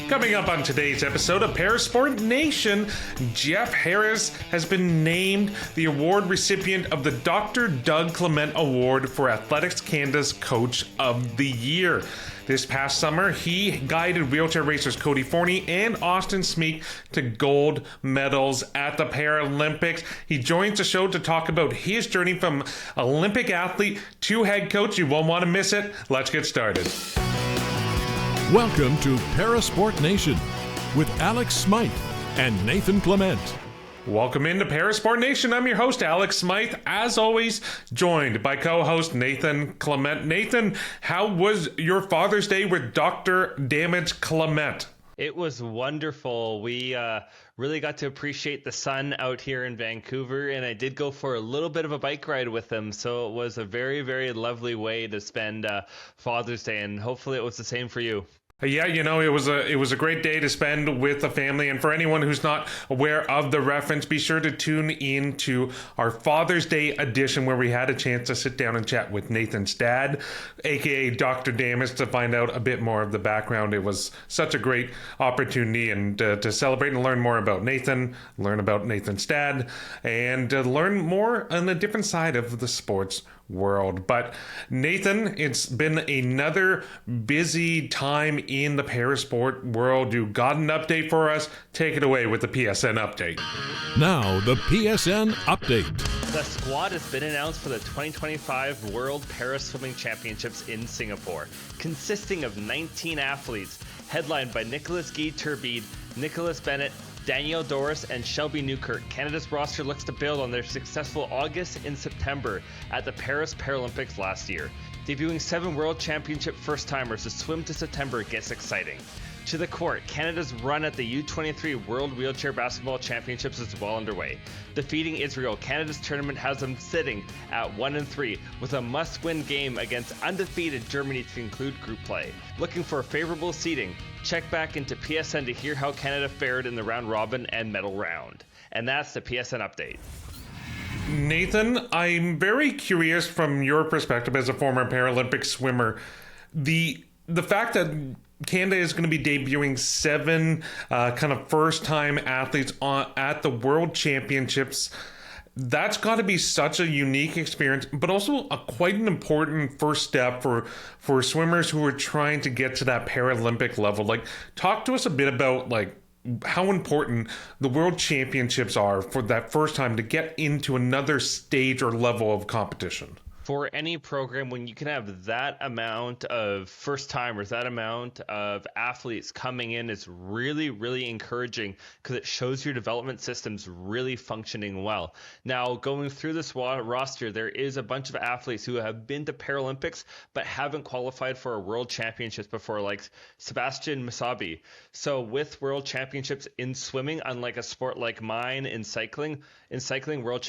Coming up on today's episode of Parasport Nation, Geoff Harris has been named the award recipient of the Dr. Doug Clement Award for Athletics Canada's Coach of the Year. This past summer, he guided wheelchair racers Cody Fournie and Austin Smeenk to gold medals at the Paralympics. He joins the show to talk about his journey from Olympic athlete to head coach. You won't want to miss it. Let's get started. Welcome to Parasport Nation with Alex Smyth and Nathan Clement. Welcome into Parasport Nation. I'm your host, Alex Smyth, as always, joined by co-host Nathan Clement. Nathan, how was your Father's Day with Dr. Damage Clement? It was wonderful. We really got to appreciate the sun out here in Vancouver, and I did go for a little bit of a bike ride with him, so it was a very, very lovely way to spend Father's Day, and hopefully it was the same for you. Yeah, you know, it was a great day to spend with the family. And for anyone who's not aware of the reference, be sure to tune in to our Father's Day edition where we had a chance to sit down and chat with Nathan's dad, aka Dr. Damas, to find out a bit more of the background. It was such a great opportunity and to celebrate and learn more about Nathan, learn about Nathan's dad, and learn more on the different side of the sports world. But Nathan, it's been another busy time in the parasport world. You got an update for us? Take it away with the PSN update. Now, the PSN update. The squad has been announced for the 2025 World Paraswimming Championships in Singapore, consisting of 19 athletes, headlined by Nicholas Guy Turbide, Nicholas Bennett, Danielle Doris, and Shelby Newkirk. Canada's roster looks to build on their successful August and September at the Paris Paralympics last year. Debuting 7 World Championship first-timers, the swim to September gets exciting. To the court, Canada's run at the U23 World Wheelchair Basketball Championships is well underway. Defeating Israel, Canada's tournament has them sitting at 1-3 with a must-win game against undefeated Germany to conclude group play. Looking for favorable seeding, check back into PSN to hear how Canada fared in the round robin and medal round. And that's the PSN update. Nathan, I'm very curious from your perspective as a former Paralympic swimmer, the fact that Canada is going to be debuting 7 kind of first-time athletes at the World Championships. That's got to be such a unique experience, but also quite an important first step for swimmers who are trying to get to that Paralympic level. Like, talk to us a bit about how important the World Championships are for that first time to get into another stage or level of competition. For any program, when you can have that amount of first-timers, that amount of athletes coming in is really, really encouraging because it shows your development system's really functioning well. Now, going through this roster, there is a bunch of athletes who have been to Paralympics but haven't qualified for a World Championships before, like Sebastian Musabi. So with World Championships in swimming, unlike a sport like mine in cycling, World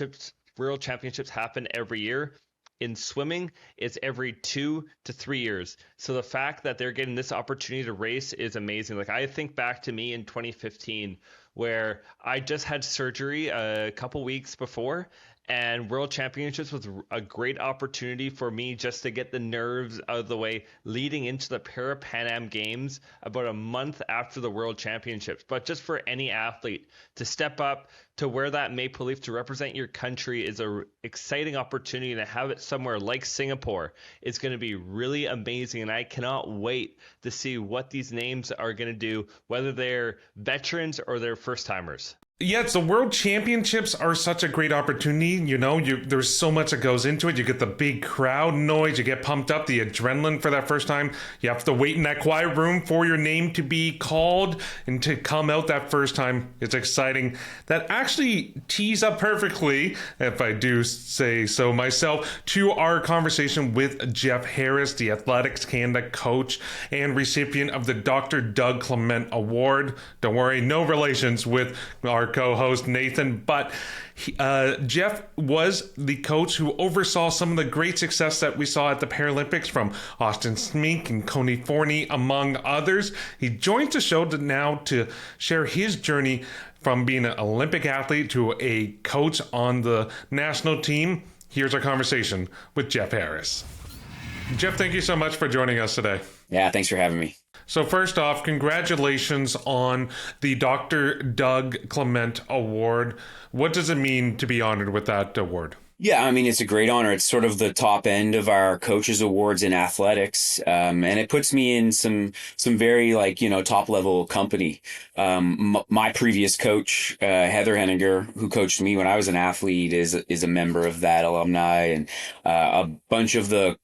Championships happen every year. In swimming, it's every 2 to 3 years. So the fact that they're getting this opportunity to race is amazing. Like, I think back to me in 2015, where I just had surgery a couple weeks before, and World Championships was a great opportunity for me just to get the nerves out of the way leading into the Pan Am Games about a month after the World Championships. But just for any athlete to step up to wear that maple leaf to represent your country is an exciting opportunity, to have it somewhere like Singapore is going to be really amazing. And I cannot wait to see what these names are going to do, whether they're veterans or they're first timers. Yeah, the World Championships are such a great opportunity. You know, there's so much that goes into it. You get the big crowd noise, you get pumped up, the adrenaline for that first time. You have to wait in that quiet room for your name to be called and to come out that first time. It's exciting. That actually tees up perfectly, if I do say so myself, to our conversation with Geoff Harris, the Athletics Canada coach and recipient of the Dr. Doug Clement Award. Don't worry, no relations with our co-host Nathan, but Geoff was the coach who oversaw some of the great success that we saw at the Paralympics from Austin Smeenk and Cody Fournie, among others. He joins the show now to share his journey from being an Olympic athlete to a coach on the national team. Here's our conversation with Geoff Harris. Geoff, thank you so much for joining us today. Yeah, thanks for having me. So first off, congratulations on the Dr. Doug Clement Award. What does it mean to be honored with that award? Yeah, I mean, it's a great honor. It's sort of the top end of our coaches awards in athletics. And it puts me in some very top level company. My previous coach, Heather Henniger, who coached me when I was an athlete, is a member of that alumni, and a bunch of the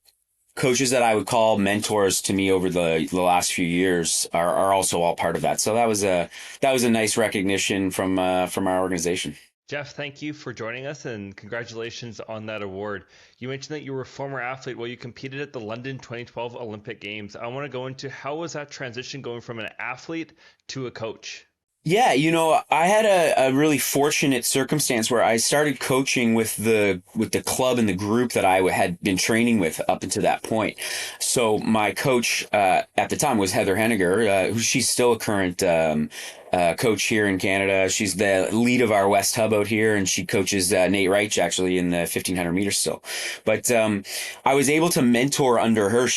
coaches that I would call mentors to me over the last few years are also all part of that. So that was a nice recognition from our organization. Geoff, thank you for joining us and congratulations on that award. You mentioned that you were a former athlete while you competed at the London 2012 Olympic Games. I want to go into how was that transition going from an athlete to a coach? Yeah, I had a really fortunate circumstance where I started coaching with the club and the group that I had been training with up until that point. So my coach at the time was Heather Henniger, she's still a current coach here in Canada. She's the lead of our West Hub out here, and she coaches Nate Reich actually in the 1500 meters still. But I was able to mentor under her.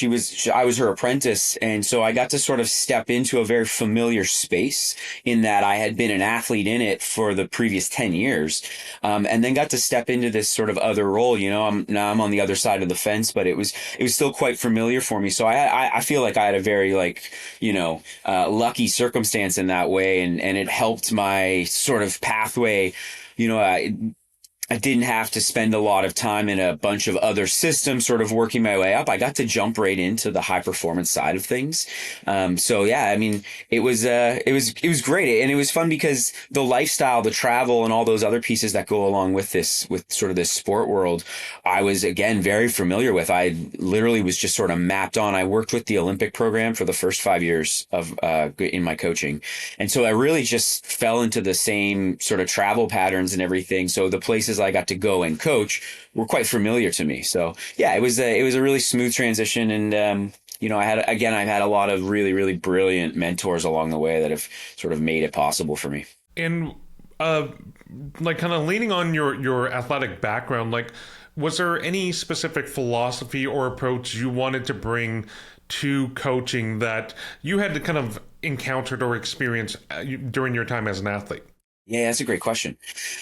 I was her apprentice, and so I got to sort of step into a very familiar space in that I had been an athlete in it for the previous 10 years, and then got to step into this sort of other role. Now I'm on the other side of the fence, but it was still quite familiar for me. So I feel like I had a very lucky circumstance in that way. And it helped my sort of pathway. I didn't have to spend a lot of time in a bunch of other systems sort of working my way up. I got to jump right into the high performance side of things. So yeah, I mean, it was great. And it was fun because the lifestyle, the travel, and all those other pieces that go along with sort of this sport world, I was again very familiar with. I literally was just sort of mapped on. I worked with the Olympic program for the first 5 years of in my coaching. And so I really just fell into the same sort of travel patterns and everything. So the places I got to go and coach were quite familiar to me. So yeah, it was a really smooth transition. And, I've had a lot of really, really brilliant mentors along the way that have sort of made it possible for me. And kind of leaning on your athletic background, was there any specific philosophy or approach you wanted to bring to coaching that you had to kind of encountered or experienced during your time as an athlete? Yeah, that's a great question.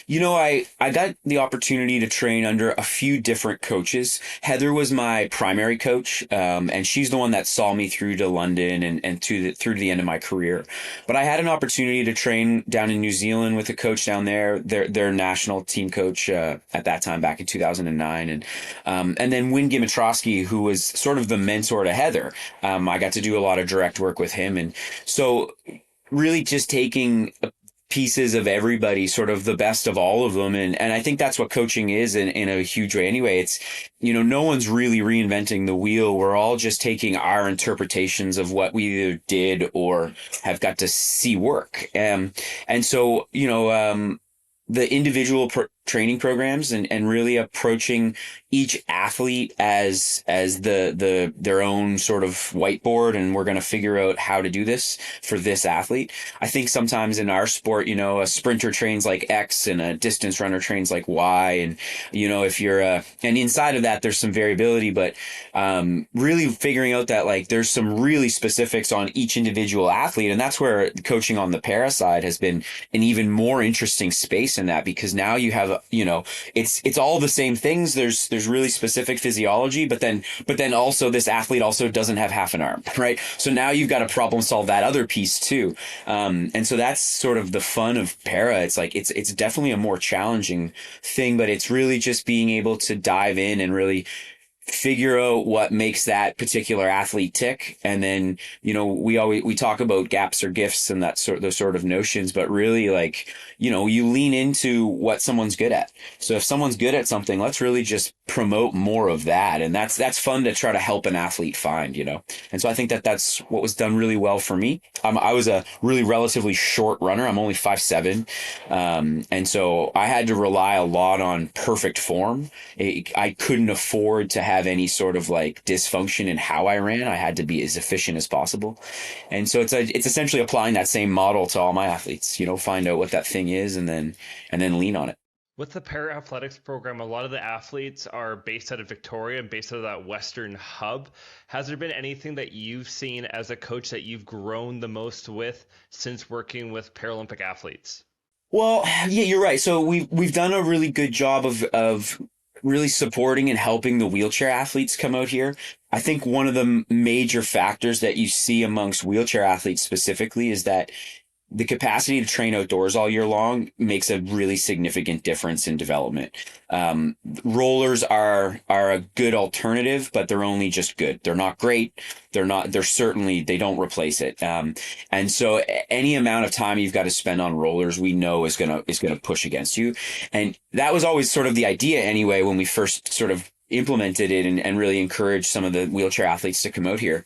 I got the opportunity to train under a few different coaches. Heather was my primary coach, and she's the one that saw me through to London and through to the end of my career. But I had an opportunity to train down in New Zealand with a coach down there, their national team coach at that time back in 2009, and then Win Gimitrowski, who was sort of the mentor to Heather. I got to do a lot of direct work with him, and so really just taking pieces of everybody, sort of the best of all of them. And I think that's what coaching is in a huge way. Anyway, it's, no one's really reinventing the wheel. We're all just taking our interpretations of what we either did or have got to see work. And so, the individual training programs and really approaching each athlete as their own sort of whiteboard, and we're going to figure out how to do this for this athlete. I think sometimes in our sport, a sprinter trains like X and a distance runner trains like Y, and if you're and inside of that there's some variability, but really figuring out that there's some really specifics on each individual athlete, and that's where coaching on the para side has been an even more interesting space in that, because now you have it's all the same things. There's really specific physiology, but then also this athlete also doesn't have half an arm, right? So now you've got to problem solve that other piece too. And so that's sort of the fun of para. It's definitely a more challenging thing, but it's really just being able to dive in and really figure out what makes that particular athlete tick. And then, we talk about gaps or gifts and those sort of notions, but really you lean into what someone's good at. So if someone's good at something, let's really just promote more of that. And that's fun to try to help an athlete find, And so I think that's what was done really well for me. I was a really relatively short runner. I'm only 5'7". And so I had to rely a lot on perfect form. I couldn't afford to have any sort of dysfunction in how I ran. I had to be as efficient as possible. And so it's essentially applying that same model to all my athletes, find out what that thing is and then lean on it. With the para athletics program, a lot of the athletes are based out of Victoria and based out of that Western hub. Has there been anything that you've seen as a coach that you've grown the most with since working with Paralympic athletes? Well, yeah, you're right. So we've done a really good job of really supporting and helping the wheelchair athletes come out here. I think one of the major factors that you see amongst wheelchair athletes specifically is that the capacity to train outdoors all year long makes a really significant difference in development. Rollers are a good alternative, but they're only just good. They're not great. They don't replace it. And so any amount of time you've got to spend on rollers, we know is going to push against you. And that was always sort of the idea anyway, when we first sort of implemented it and really encouraged some of the wheelchair athletes to come out here.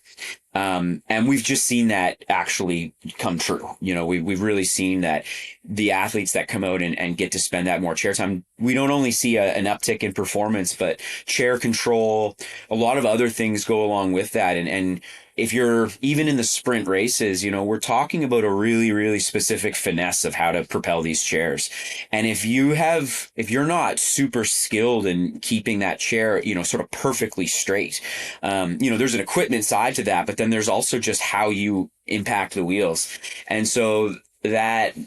And we've just seen that actually come true. You know, we've really seen that the athletes that come out and get to spend that more chair time, we don't only see an uptick in performance, but chair control, a lot of other things go along with that. And if you're even in the sprint races, you know, we're talking about a really, really specific finesse of how to propel these chairs. And if you're not super skilled in keeping that chair, you know, sort of perfectly straight, you know, there's an equipment side to that, but then there's also just how you impact the wheels. And so that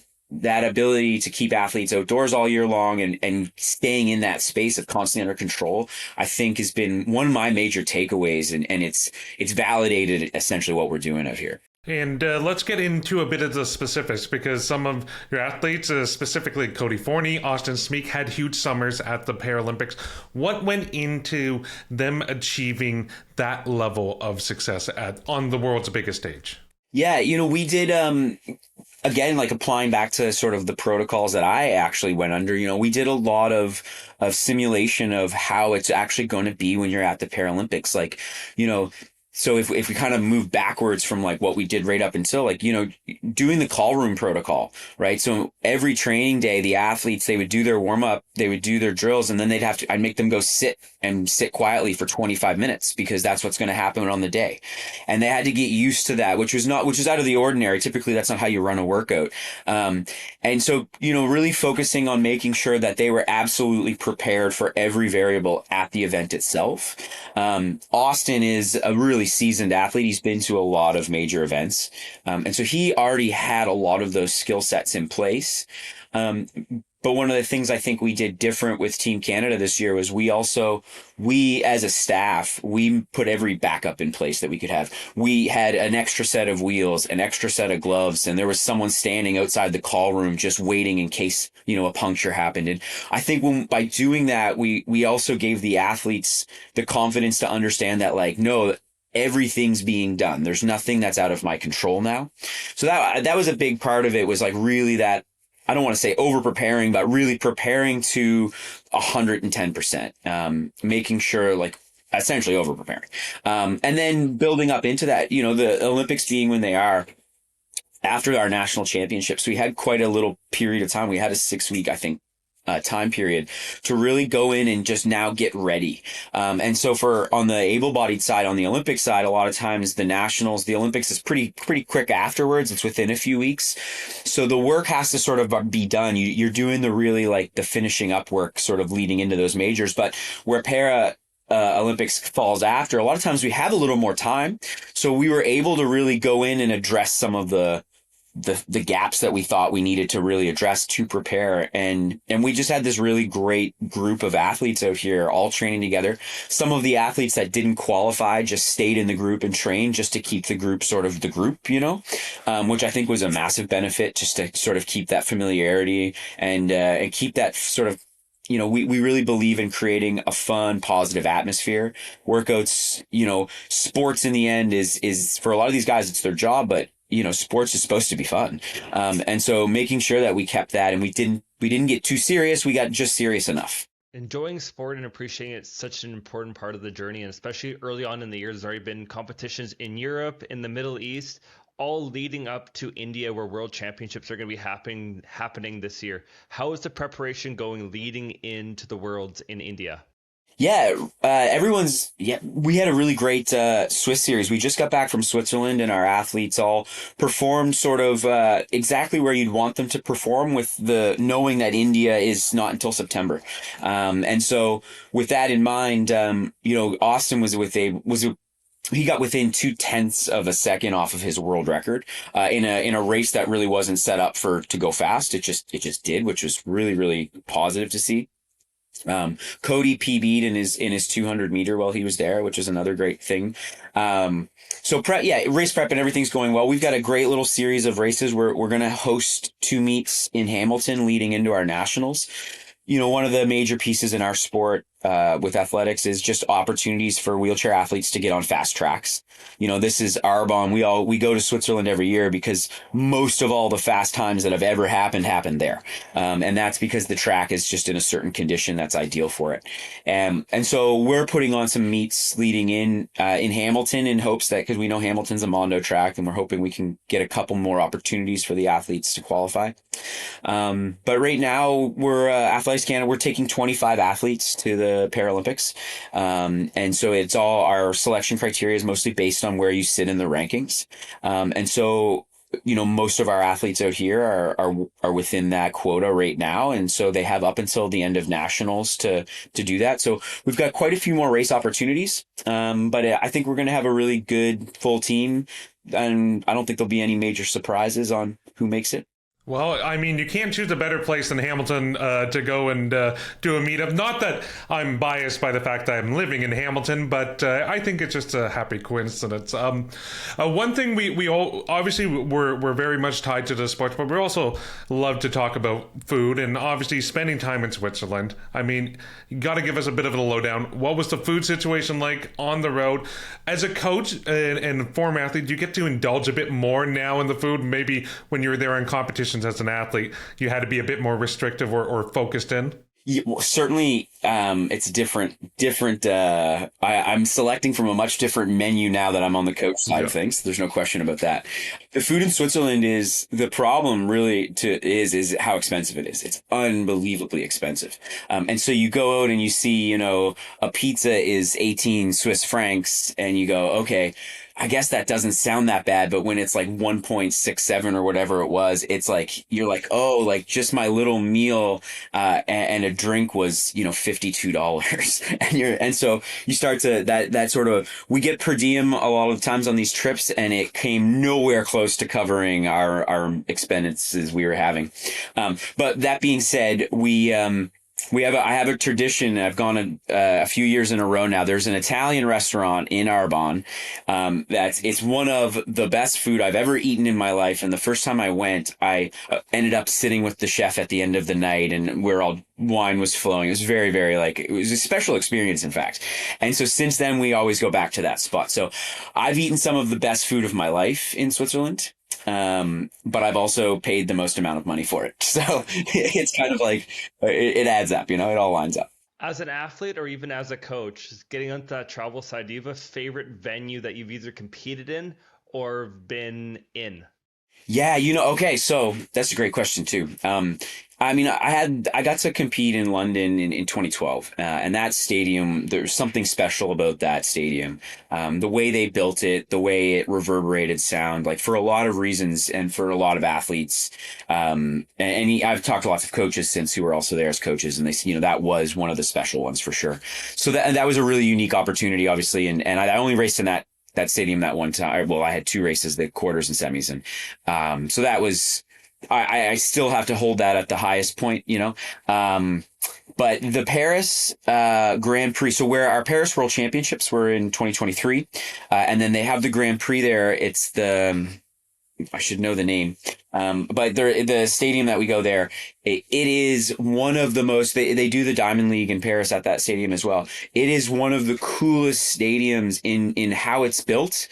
ability to keep athletes outdoors all year long and staying in that space of constantly under control, I think has been one of my major takeaways. And it's validated essentially what we're doing out here. And let's get into a bit of the specifics, because some of your athletes, specifically Cody Fournie, Austin Smyth, had huge summers at the Paralympics. What went into them achieving that level of success on the world's biggest stage? Yeah, you know, we did, again, like applying back to sort of the protocols that I actually went under, you know, we did a lot of simulation of how it's actually going to be when you're at the Paralympics. Like, you know, so if we kind of move backwards from like what we did right up until, like, you know, doing the call room protocol, right? So every training day, the athletes, they would do their warm up, they would do their drills, and then I'd make them go sit quietly for 25 minutes, because that's what's going to happen on the day. And they had to get used to that, which is out of the ordinary. Typically, that's not how you run a workout. And so, you know, really focusing on making sure that they were absolutely prepared for every variable at the event itself. Austin is a really seasoned athlete. He's been to a lot of major events. And so he already had a lot of those skill sets in place. But one of the things I think we did different with Team Canada this year was we as a staff, we put every backup in place that we could have. We had an extra set of wheels, an extra set of gloves, and there was someone standing outside the call room just waiting in case, you know, a puncture happened. And I think by doing that, we also gave the athletes the confidence to understand that, like, no, everything's being done. There's nothing that's out of my control now. So that was a big part of it, was like really that, I don't want to say over preparing, but really preparing to 110%, making sure, like, essentially over preparing. And then building up into that, you know, the Olympics being when they are, after our national championships, we had quite a little period of time. We had a 6-week, I think, time period to really go in and just now get ready. And so on the able-bodied side, on the Olympic side, a lot of times the Olympics is pretty quick afterwards. It's within a few weeks. So the work has to sort of be done. You're doing the really, like, the finishing up work sort of leading into those majors. But where Olympics falls after, a lot of times we have a little more time. So we were able to really go in and address some of the gaps that we thought we needed to really address to prepare. And we just had this really great group of athletes out here all training together. Some of the athletes that didn't qualify just stayed in the group and trained just to keep the group sort of the group, you know, which I think was a massive benefit, just to sort of keep that familiarity and keep that sort of, you know, we really believe in creating a fun, positive atmosphere. Workouts, you know, sports in the end is for a lot of these guys, it's their job, but, you know, sports is supposed to be fun. And so making sure that we kept that, and we didn't get too serious. We got just serious enough. Enjoying sport and appreciating it's such an important part of the journey. And especially early on in the year, there's already been competitions in Europe, in the Middle East, all leading up to India, where World Championships are going to be happening this year. How is the preparation going leading into the Worlds in India? Yeah, we had a really great Swiss series. We just got back from Switzerland, and our athletes all performed sort of exactly where you'd want them to perform, with the knowing that India is not until September. And so with that in mind, Austin he got within 0.2 of a second off of his world record in a race that really wasn't set up to go fast. It just did, which was really, really positive to see. Cody PB'd in his 200 meter while he was there, which is another great thing. Race prep and everything's going well. We've got a great little series of races. We're going to host 2 meets in Hamilton leading into our nationals. One of the major pieces in our sport with athletics is just opportunities for wheelchair athletes to get on fast tracks. This is Arbonne. We go to Switzerland every year because most of all the fast times that have ever happened there. And that's because the track is just in a certain condition that's ideal for it. And so we're putting on some meets leading in Hamilton in hopes that, because we know Hamilton's a Mondo track, and we're hoping we can get a couple more opportunities for the athletes to qualify. But right now we're Athletics Canada, we're taking 25 athletes to the Paralympics. And so it's all, our selection criteria is mostly based on where you sit in the rankings. And so, most of our athletes out here are within that quota right now. And so they have up until the end of nationals to do that. So we've got quite a few more race opportunities. But I think we're going to have a really good full team, and I don't think there'll be any major surprises on who makes it. Well, I mean, you can't choose a better place than Hamilton to go and do a meetup. Not that I'm biased by the fact that I'm living in Hamilton, but I think it's just a happy coincidence. One thing we all, obviously we're very much tied to the sports, but we also love to talk about food, and obviously spending time in Switzerland. I mean, you got to give us a bit of a lowdown. What was the food situation like on the road? As a coach and former athlete, do you get to indulge a bit more now in the food? Maybe when you were there in competitions as an athlete, you had to be a bit more restrictive or focused in? Yeah, well, certainly, it's different. I'm selecting from a much different menu now that I'm on the coach side of things. There's no question about that. The food in Switzerland is the problem. Really, is how expensive it is. It's unbelievably expensive. And so you go out and you see, a pizza is 18 Swiss francs, and you go, okay, I guess that doesn't sound that bad, but when it's like 1.67 or whatever it was, it's like, you're like, oh, like just my little meal, and a drink was, $52. And so you start to, that sort of, we get per diem a lot of times on these trips, and it came nowhere close to covering our expenses we were having. But that being said, I have a tradition. I've gone a few years in a row now. There's an Italian restaurant in Arbonne. It's one of the best food I've ever eaten in my life. And the first time I went, I ended up sitting with the chef at the end of the night, and where all wine was flowing. It was very, very it was a special experience, in fact. And so since then, we always go back to that spot. So I've eaten some of the best food of my life in Switzerland. But I've also paid the most amount of money for it. So it's kind of like, it adds up, it all lines up. As an athlete or even as a coach, getting onto that travel side, do you have a favorite venue that you've either competed in or been in? Yeah, okay, so that's a great question too. I got to compete in London in 2012, and that stadium, there's something special about that stadium. The way they built it, the way it reverberated sound, like for a lot of reasons and for a lot of athletes. I've talked to lots of coaches since who were also there as coaches, and they, that was one of the special ones for sure. So that was a really unique opportunity, obviously. And I only raced in that stadium that one time. Well, I had 2 races, the quarters and semis. And, so that was, I still have to hold that at the highest point, but the Paris Grand Prix, so where our Paris World Championships were in 2023, and then they have the Grand Prix there. It's I should know the name, but the stadium that we go there, it is one of the most, they do the Diamond League in Paris at that stadium as well. It is one of the coolest stadiums in how it's built,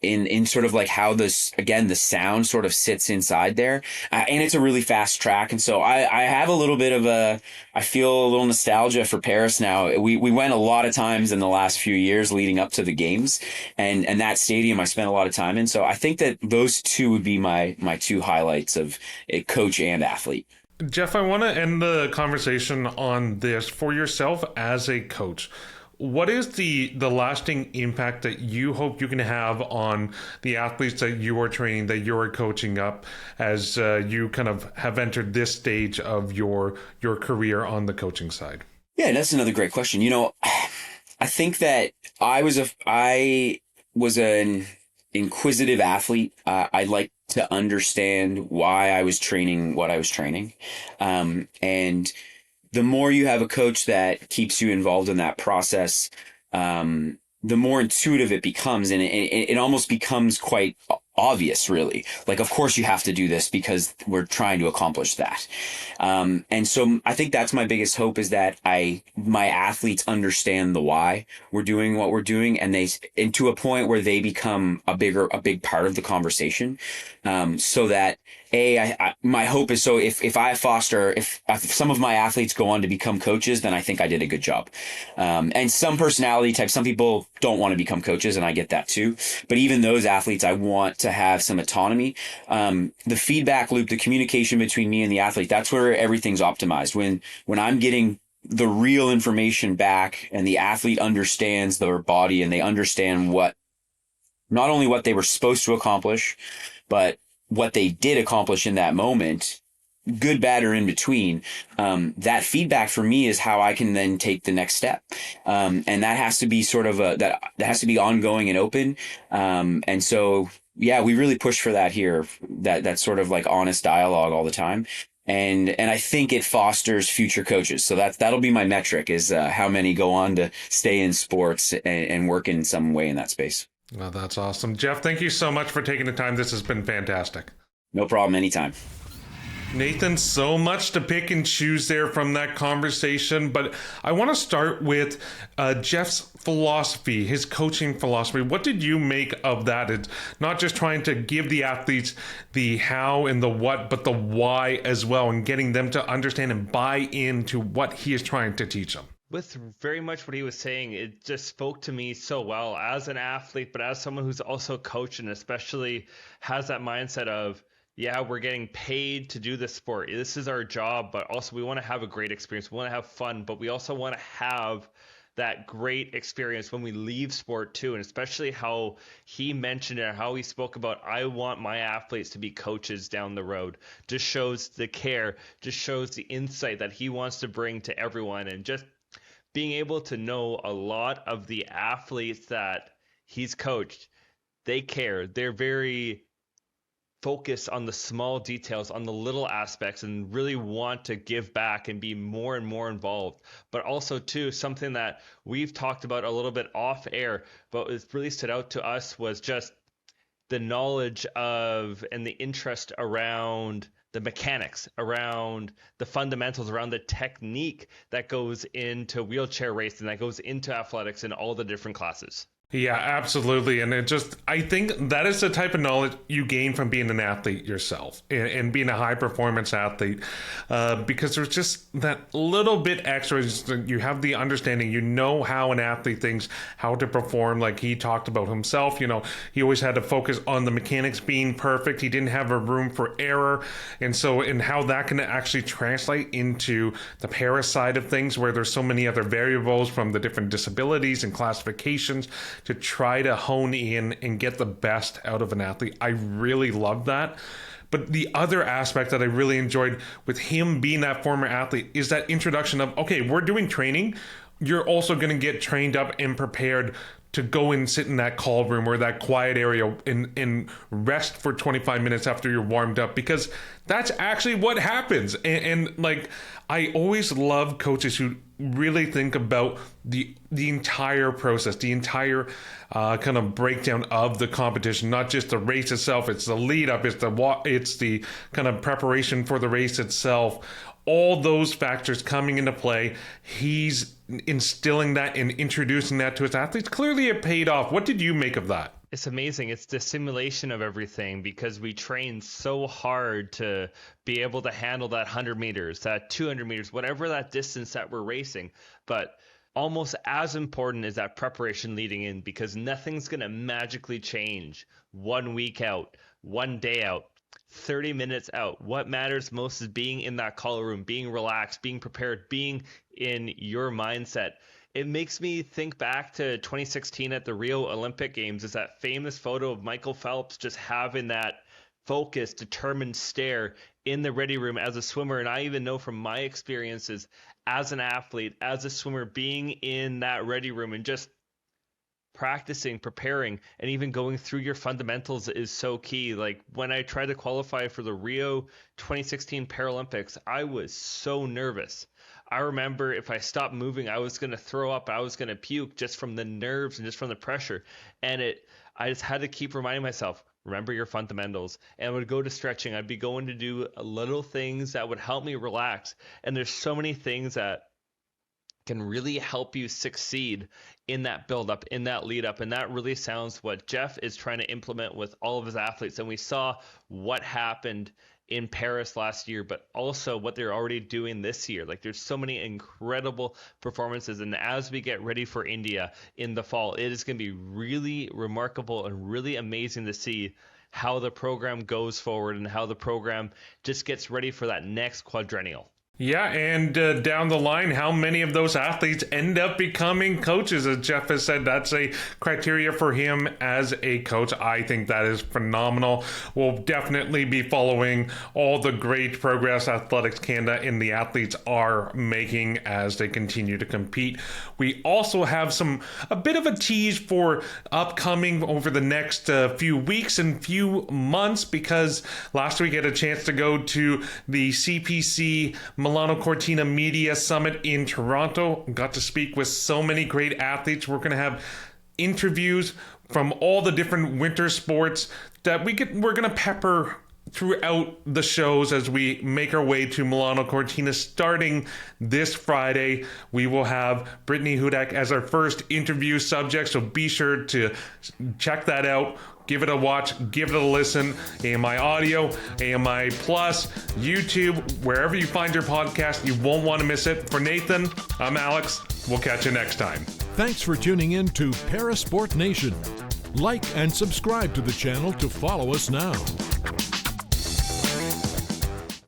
in sort of like how the sound sort of sits inside there. And it's a really fast track. And so I have a little bit of I feel a little nostalgia for Paris now. We went a lot of times in the last few years leading up to the games, and that stadium I spent a lot of time in. So I think that those two would be my 2 highlights of a coach and athlete. Geoff, I want to end the conversation on this. For yourself as a coach, what is the lasting impact that you hope you can have on the athletes that you are training, that you are coaching up, as you kind of have entered this stage of your career on the coaching side? Yeah, that's another great question. I think that I was an inquisitive athlete. I like to understand why I was training what I was training. And the more you have a coach that keeps you involved in that process, the more intuitive it becomes, and it almost becomes quite obvious, really. Like, of course you have to do this because we're trying to accomplish that. And so I think that's my biggest hope, is that my athletes understand the why we're doing what we're doing, and to a point where they become a big part of the conversation. So that my hope is, so if some of my athletes go on to become coaches, then I think I did a good job. And some personality types, some people don't want to become coaches, and I get that too. But even those athletes, I want to have some autonomy. The feedback loop, the communication between me and the athlete, that's where everything's optimized. When I'm getting the real information back, and the athlete understands their body, and they understand not only what they were supposed to accomplish, but what they did accomplish in that moment, good, bad, or in between, that feedback for me is how I can then take the next step. And that has to be that has to be ongoing and open. And so, yeah, we really push for that here, that sort of like honest dialogue all the time. And I think it fosters future coaches. So that'll be my metric, is how many go on to stay in sports and work in some way in that space. Well, that's awesome. Geoff, thank you so much for taking the time. This has been fantastic. No problem. Anytime. Nathan, so much to pick and choose there from that conversation, but I want to start with Geoff's philosophy, his coaching philosophy. What did you make of that? It's not just trying to give the athletes the how and the what, but the why as well, and getting them to understand and buy into what he is trying to teach them. With very much what he was saying, it just spoke to me so well as an athlete, but as someone who's also coached and especially has that mindset of, yeah, we're getting paid to do this sport. This is our job, but also we want to have a great experience. We want to have fun, but we also want to have that great experience when we leave sport too. And especially how he mentioned it, how he spoke about, I want my athletes to be coaches down the road. Just shows the care, just shows the insight that he wants to bring to everyone. And just being able to know a lot of the athletes that he's coached, they care. They're very focused on the small details, on the little aspects, and really want to give back and be more and more involved. But also too, something that we've talked about a little bit off air, but it really stood out to us, was just the knowledge of and the interest around the mechanics, around the fundamentals, around the technique that goes into wheelchair racing, that goes into athletics in all the different classes. Yeah, absolutely. And I think that is the type of knowledge you gain from being an athlete yourself, and being a high performance athlete, because there's just that little bit extra. You have the understanding, how an athlete thinks, how to perform. Like he talked about himself, he always had to focus on the mechanics being perfect. He didn't have a room for error. And how that can actually translate into the para side of things, where there's so many other variables from the different disabilities and classifications, to try to hone in and get the best out of an athlete. I really love that. But the other aspect that I really enjoyed with him being that former athlete is that introduction of, okay, we're doing training. You're also going to get trained up and prepared to go and sit in that call room or that quiet area and rest for 25 minutes after you're warmed up, because that's actually what happens. And I always love coaches who really think about the entire process, the entire kind of breakdown of the competition, not just the race itself. It's the lead up, it's the kind of preparation for the race itself. All those factors coming into play. He's instilling that and introducing that to his athletes. Clearly it paid off. What did you make of that? It's amazing. It's the simulation of everything, because we train so hard to be able to handle that 100 meters, that 200 meters, whatever that distance that we're racing. But almost as important is that preparation leading in, because nothing's going to magically change 1 week out, 1 day out, 30 minutes out. What matters most is being in that call room, being relaxed, being prepared, being in your mindset. It makes me think back to 2016 at the Rio Olympic Games. Is that famous photo of Michael Phelps just having that focused, determined stare in the ready room as a swimmer. And I even know from my experiences as an athlete, as a swimmer, being in that ready room and just practicing, preparing, and even going through your fundamentals is so key. Like when I tried to qualify for the Rio 2016 Paralympics, I was so nervous. I remember if I stopped moving, I was going to throw up, I was going to puke just from the nerves and just from the pressure. And I just had to keep reminding myself, remember your fundamentals. And I would go to stretching. I'd be going to do little things that would help me relax. And there's so many things that can really help you succeed in that build up, in that lead up. And that really sounds what Geoff is trying to implement with all of his athletes. And we saw what happened in Paris last year, but also what they're already doing this year. Like there's so many incredible performances. And as we get ready for India in the fall, it is going to be really remarkable and really amazing to see how the program goes forward and how the program just gets ready for that next quadrennial. Yeah, and down the line, how many of those athletes end up becoming coaches? As Geoff has said, that's a criteria for him as a coach. I think that is phenomenal. We'll definitely be following all the great progress Athletics Canada and the athletes are making as they continue to compete. We also have a bit of a tease for upcoming over the next few weeks and few months, because last week I had a chance to go to the CPC Milano Cortina Media Summit in Toronto. Got to speak with so many great athletes. We're going to have interviews from all the different winter sports that we're going to pepper throughout the shows as we make our way to Milano Cortina starting this Friday. We will have Brittany Hudak as our first interview subject, so be sure to check that out. Give it a watch, give it a listen. AMI Audio, AMI Plus, YouTube, wherever you find your podcast, you won't want to miss it. For Nathan, I'm Alex. We'll catch you next time. Thanks for tuning in to Parasport Nation. Like and subscribe to the channel to follow us now.